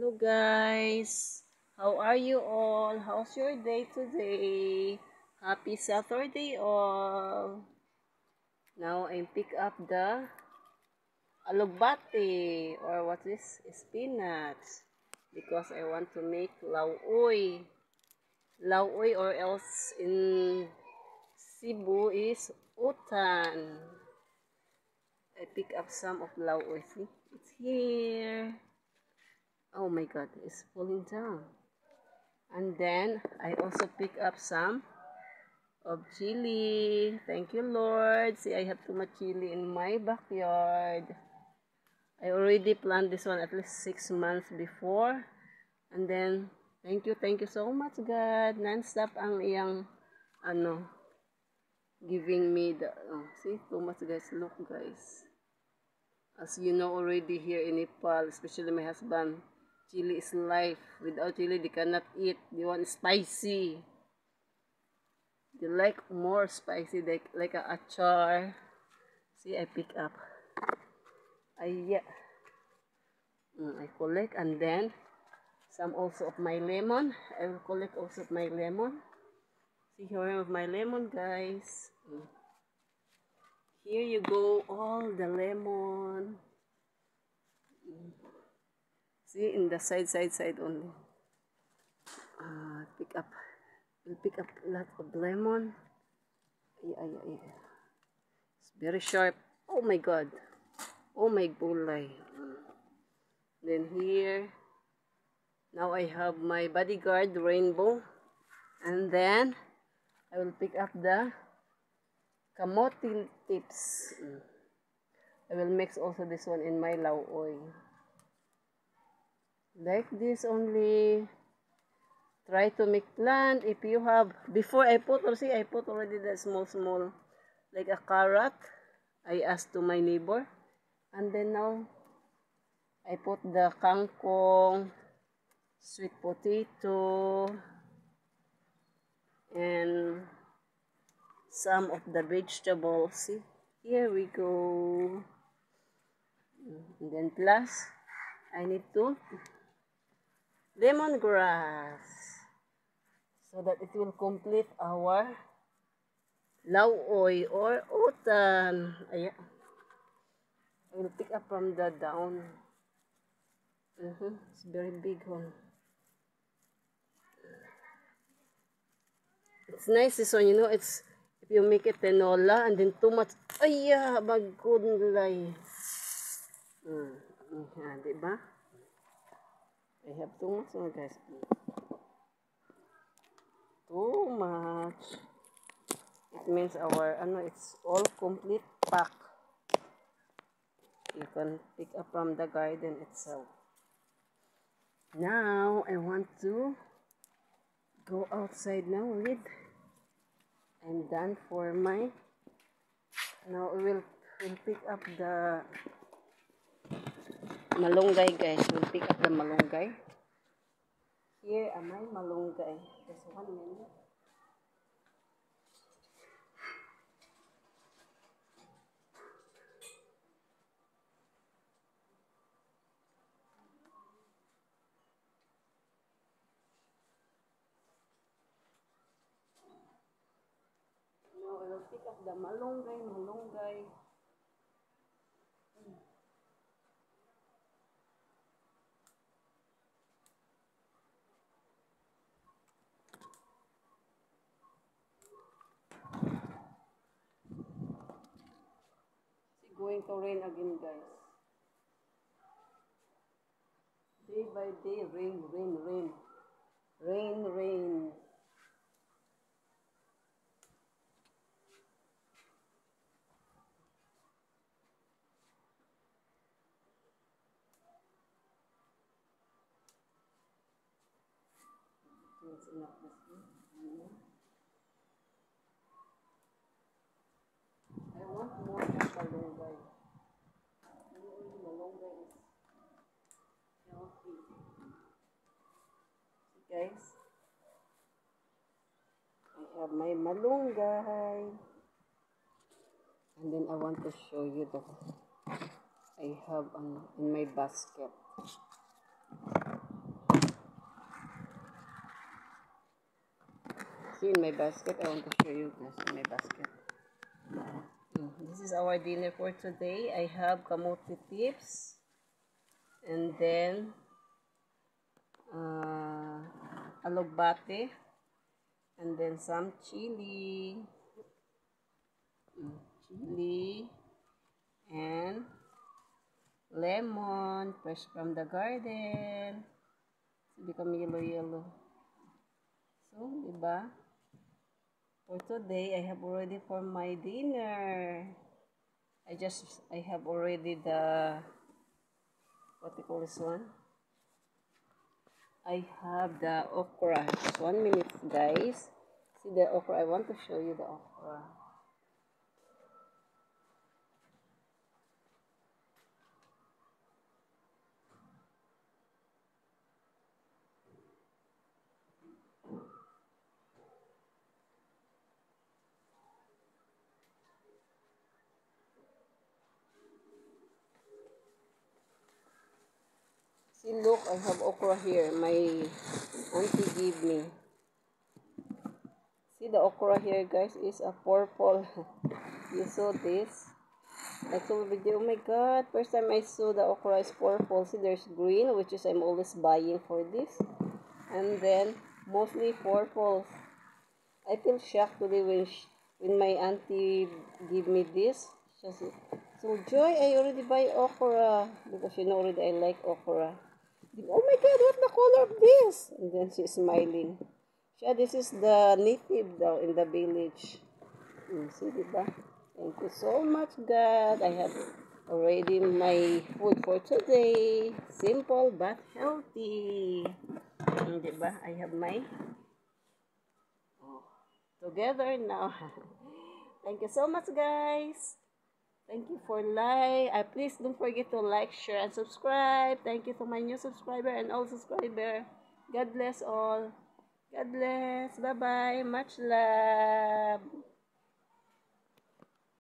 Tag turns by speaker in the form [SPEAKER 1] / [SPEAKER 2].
[SPEAKER 1] Hello guys, how are you all? How's your day today? Happy Saturday all. Now I pick up the alugbati or what is spinach because I want to make lauoy. Lauoy or else in Cebu is utan. I pick up some of lauoy. See, it's here. Oh my god, it's falling down. And then I also pick up some of chili. Thank you, Lord. See, I have too much chili in my backyard. I already planted this one at least 6 months before. And then, thank you so much, God. Non-stop ang iyang, giving me the, see, too much, guys. Look, guys. As you know already here in Nepal, especially my husband, chili is life. Without chili, they cannot eat. They want spicy. They like more spicy, like a achar. See, I pick up. I collect, and then some also of my lemon. I will collect also of my lemon. See here of my lemon, guys. Here you go, all the lemon. See, in the side only. Pick up. We'll pick up a lot of lemon. It's very sharp. Oh my God. Oh my gulay. Then here, now I have my bodyguard rainbow. And then, I will pick up the kamote tips. I will mix also this one in my lauoy. Like this only. Try to make plant if you have. Before I put, or see, I put already the small, like a carrot. I asked to my neighbor. And then now, I put the kangkong, sweet potato, and some of the vegetables. See, here we go. And then plus, I need to lemongrass so that it will complete our lauoy or utan. Ayan. I will pick up from the down. It's very big one. It's nice this one, you know, it's if you make it tinola and then too much, bagkudlay. Diba? I have too much, guys. Too much. It means our, it's all complete pack. You can pick up from the garden itself. Now, I want to go outside now with. I'm done for my. Now, we'll pick up the malunggay, guys. We'll pick up the malunggay. Here am my malunggay. Just 1 minute. I will pick up the malunggay. It's going to rain again, guys. Day by day, rain. Rain. It's enough this one. I want more malunggay. Malunggay is healthy. See, guys, I have my malunggay. And then I want to show you that I have in my basket. See in my basket, I want to show you guys in my basket. This is our dinner for today. I have kamote tips, and then alogbate, and then some chili, and lemon, fresh from the garden. So, become yellow. So, diba? For today, I have already for my dinner. I have already the, what you call this one? I have the okra. Just 1 minute, guys. See the okra. I want to show you the okra. See, look, I have okra here. My auntie gave me. See the okra here, guys, is a purple. You saw this? I saw a video. Oh my god, first time I saw the okra is purple. See, there's green, which is I'm always buying for this. And then, mostly purple. I feel shocked today when my auntie gave me this. She said, so Joy, I already buy okra because you know already I like okra. Oh my God, what the color of this? And then she's smiling. Siya, this is the native daw in the village. See, diba? Thank you so much, God. I have already my food for today. Simple but healthy. Diba? I have my together now. Thank you so much, guys. Thank you for please don't forget to like, share, and subscribe. Thank you to my new subscriber and old subscriber. God bless all. God bless. Bye-bye. Much love.